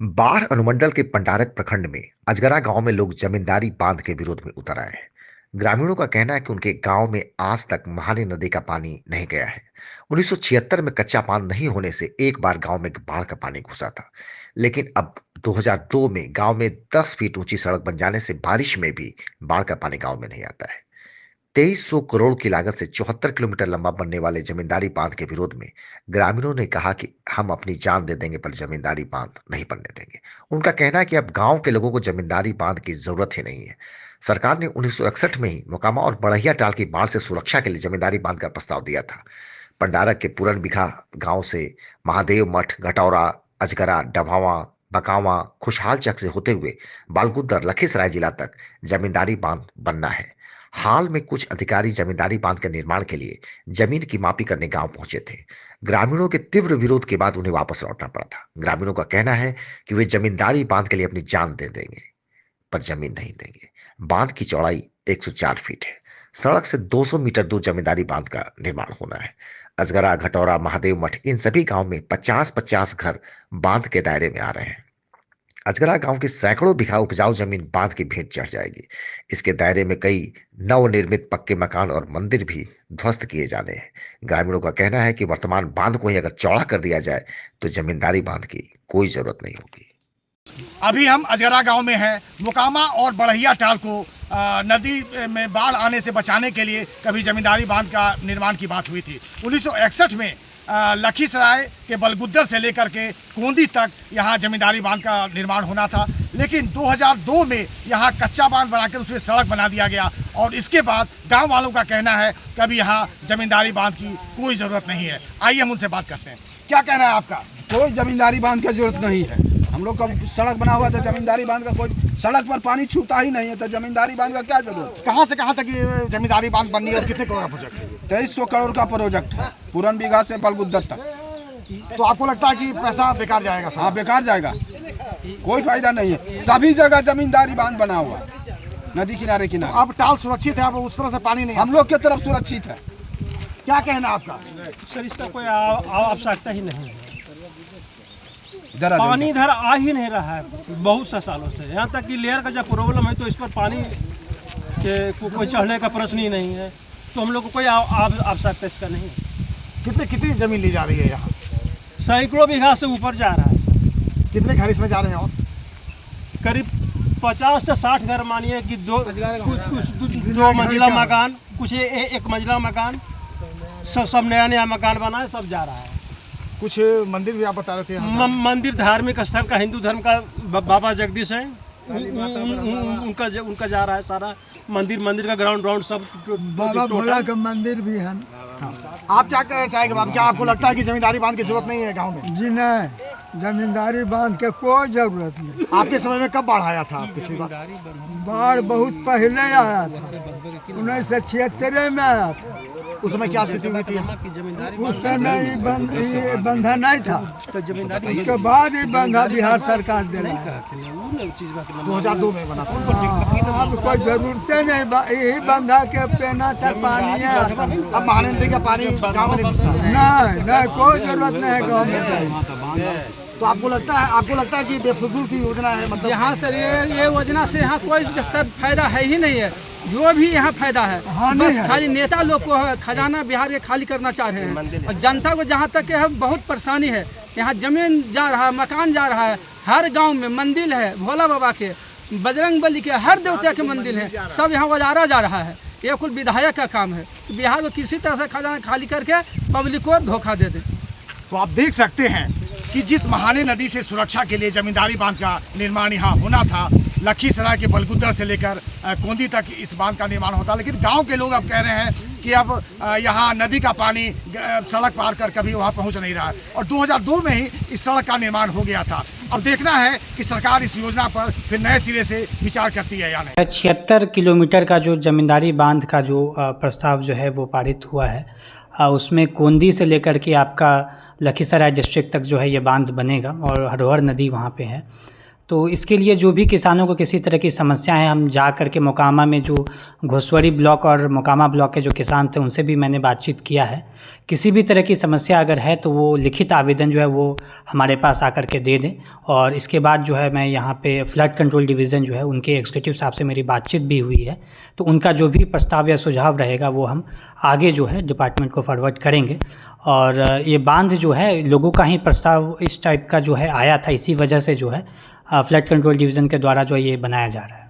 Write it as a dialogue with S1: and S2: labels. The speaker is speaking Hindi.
S1: बाढ़ अनुमंडल के पंडारक प्रखंड में अजगरा गांव में लोग जमींदारी बांध के विरोध में उतर आए हैं। ग्रामीणों का कहना है कि उनके गांव में आज तक महाने नदी का पानी नहीं गया है। 1976 में कच्चा बांध नहीं होने से एक बार गांव में बाढ़ का पानी घुसा था, लेकिन अब 2002 में गांव में 10 फीट ऊंची सड़क बन जाने से बारिश में भी बाढ़ का पानी गांव में नहीं आता है। 2300 करोड़ की लागत से 74 किलोमीटर लंबा बनने वाले जमींदारी बांध के विरोध में ग्रामीणों ने कहा कि हम अपनी जान दे देंगे पर जमींदारी बांध नहीं बनने देंगे। उनका कहना है कि अब गांव के लोगों को जमींदारी बांध की जरूरत ही नहीं है। सरकार ने 1961 में ही मोकामा और बड़हिया टाल की बाढ़ से सुरक्षा के लिए जमींदारी बांध का प्रस्ताव दिया था। पंडारक के पूरन बिघा गांव से महादेव मठ, घटौरा, अजगरा, डभावा, बकावा, खुशहाल चक से होते हुए बालगुद्दर, लखीसराय जिला तक जमींदारी बांध बनना है। हाल में कुछ अधिकारी जमींदारी बांध के निर्माण के लिए जमीन की मापी करने गांव पहुंचे थे। ग्रामीणों के तीव्र विरोध के बाद उन्हें वापस लौटना पड़ा था। ग्रामीणों का कहना है कि वे जमींदारी बांध के लिए अपनी जान दे देंगे पर जमीन नहीं देंगे। बांध की चौड़ाई 104 फीट है। सड़क से 200 मीटर दूर जमींदारी बांध का निर्माण होना है। अजगरा, घटौरा, महादेव मठ, इन सभी गांव में 50-50 घर बांध के दायरे में आ रहे हैं। अजगरा गांव की सैकड़ों बीघा उपजाऊ जमीन बांध की भेंट चढ़ जाएगी। इसके दायरे में कई नवनिर्मित पक्के मकान और मंदिर भी ध्वस्त किए जाने हैं। ग्रामीणों का कहना है कि वर्तमान बांध को ही अगर चौड़ा कर दिया जाए तो जमींदारी बांध की कोई जरूरत नहीं होगी।
S2: अभी हम अजगरा गांव में हैं। मोकामा और बड़हिया टाल को नदी में बाढ़ आने से बचाने के लिए कभी जमींदारी बांध का निर्माण की बात हुई थी। 1961 में लखीसराय के बलगुद्दर से लेकर के कोंदी तक यहाँ जमींदारी बांध का निर्माण होना था, लेकिन 2002 में यहाँ कच्चा बांध बनाकर उसमें सड़क बना दिया गया और इसके बाद गांव वालों का कहना है कि अभी यहाँ जमींदारी बांध की कोई ज़रूरत नहीं है। आइए हम उनसे बात करते हैं। क्या कहना है आपका?
S3: कोई जमींदारी बांध की जरूरत नहीं है। हम लोग का सड़क बना हुआ तो जमींदारी बांध का कोई, सड़क पर पानी छूता ही नहीं है तो जमींदारी बांध का क्या जरूरत?
S2: कहाँ से कहाँ तक ये जमींदारी बांध बननी है और कितने करोड़ का प्रोजेक्ट है?
S3: 2300 करोड़ का प्रोजेक्ट है, पूरन बीघा से बलगुद्दर तक।
S2: तो आपको लगता है कि पैसा बेकार जाएगा?
S3: हाँ, बेकार जाएगा, कोई फायदा नहीं है। सभी जगह जमींदारी बांध बना हुआ नदी किनारे किनारे।
S2: अब टाल सुरक्षित है, अब उस तरह से पानी नहीं?
S3: हम लोग की तरफ सुरक्षित है।
S2: क्या कहना है आपका?
S4: सर, इसका कोई आवश्यकता ही नहीं है।
S3: पानी
S4: इधर आ ही नहीं रहा है बहुत सा सालों से। यहाँ तक कि लेयर का जब प्रॉब्लम है तो इस पर पानी के कोई चढ़ने का प्रश्न ही नहीं है, तो हम लोग को कोई आवश्यकता इसका नहीं है।
S2: कितनी जमीन ली जा रही है यहाँ?
S4: सैकड़ों बीघा से ऊपर जा रहा है सर।
S2: कितने घर इसमें जा रहे हैं? और
S4: करीब 50 से 60 घर, मानिए कि दो मंजिला मकान, कुछ एक मंजिला मकान, सब नया नया मकान बना है, सब जा रहा है।
S2: कुछ मंदिर भी आप बता रहे थे?
S4: मंदिर धार्मिक स्थल का, हिंदू धर्म का बाबा जगदीश है, उनका जा रहा है सारा। मंदिर का ग्राउंड सब,
S5: बाबा भोला का मंदिर भी है।
S2: आप क्या कहना चाहेंगे बाबा? क्या आपको लगता है कि जमींदारी बांध की जरूरत नहीं है गांव में?
S5: जी नहीं, जमींदारी बांध के कोई जरूरत नहीं।
S2: आपके समय में कब बाढ़ आया था पिछली बार?
S5: बाढ़ बहुत पहले आया था, 1976 में आया था।
S2: उस समय क्या स्थिति हुई थी?
S5: उस समय ये बंधा नहीं था, उसके बाद ही बंधा बिहार सरकार दे रहा है।
S2: 2002 में बना था।
S5: अब कोई जरूरत नहीं, यही बंधा के पेना था, पानी है।
S2: अब महाने नदी का पानी गाँव में नहीं घुसता?
S5: नहीं, कोई जरूरत नहीं है गाँव में।
S2: तो आपको लगता है कि बेफजूल की योजना है? मतलब
S6: यहाँ सर ये योजना से यहाँ कोई सर फायदा है ही नहीं है। जो भी यहाँ फायदा है बस खाली नेता लोग को खजाना बिहार के खाली करना चाह रहे हैं, और जनता को जहाँ तक है बहुत परेशानी है। यहाँ जमीन जा रहा है, मकान जा रहा है, हर गांव में मंदिर है, भोला बाबा के, बजरंग बली के, हर देवता के मंदिर है, सब यहाँ गुजारा जा रहा है। ये कुल विधायक का काम है बिहार को किसी तरह से खजाना खाली करके पब्लिक को धोखा दे दे।
S2: तो आप देख सकते हैं कि जिस महाने नदी से सुरक्षा के लिए जमींदारी बांध का निर्माण यहाँ होना था, लखीसराय के बलगुद्दर से लेकर कोंदी तक इस बांध का निर्माण होता, लेकिन गांव के लोग अब कह रहे हैं कि अब यहाँ नदी का पानी सड़क पार कर कभी वहाँ पहुँच नहीं रहा है। और 2002 में ही इस सड़क का निर्माण हो गया था। अब देखना है कि सरकार इस योजना पर फिर नए सिरे से विचार करती है या नहीं।
S7: 76 किलोमीटर का जो जमींदारी बांध का जो प्रस्ताव जो है वो पारित हुआ है, उसमें कोंदी से लेकर के आपका लखीसराय डिस्ट्रिक्ट तक जो है ये बांध बनेगा और हरोहर नदी वहाँ पे है। तो इसके लिए जो भी किसानों को किसी तरह की समस्या है, हम जा कर के मोकामा में जो घोसवरी ब्लॉक और मोकामा ब्लॉक के जो किसान थे उनसे भी मैंने बातचीत किया है। किसी भी तरह की समस्या अगर है तो वो लिखित आवेदन जो है वो हमारे पास आकर के दे दें। और इसके बाद जो है मैं यहाँ पे फ्लड कंट्रोल डिवीज़न जो है उनके एग्जीक्यूटिव साहब से मेरी बातचीत भी हुई है, तो उनका जो भी प्रस्ताव या सुझाव रहेगा वो हम आगे जो है डिपार्टमेंट को फॉरवर्ड करेंगे। और ये बांध जो है लोगों का ही प्रस्ताव इस टाइप का जो है आया था, इसी वजह से जो है फ्लड कंट्रोल डिवीज़न के द्वारा जो ये बनाया जा रहा है।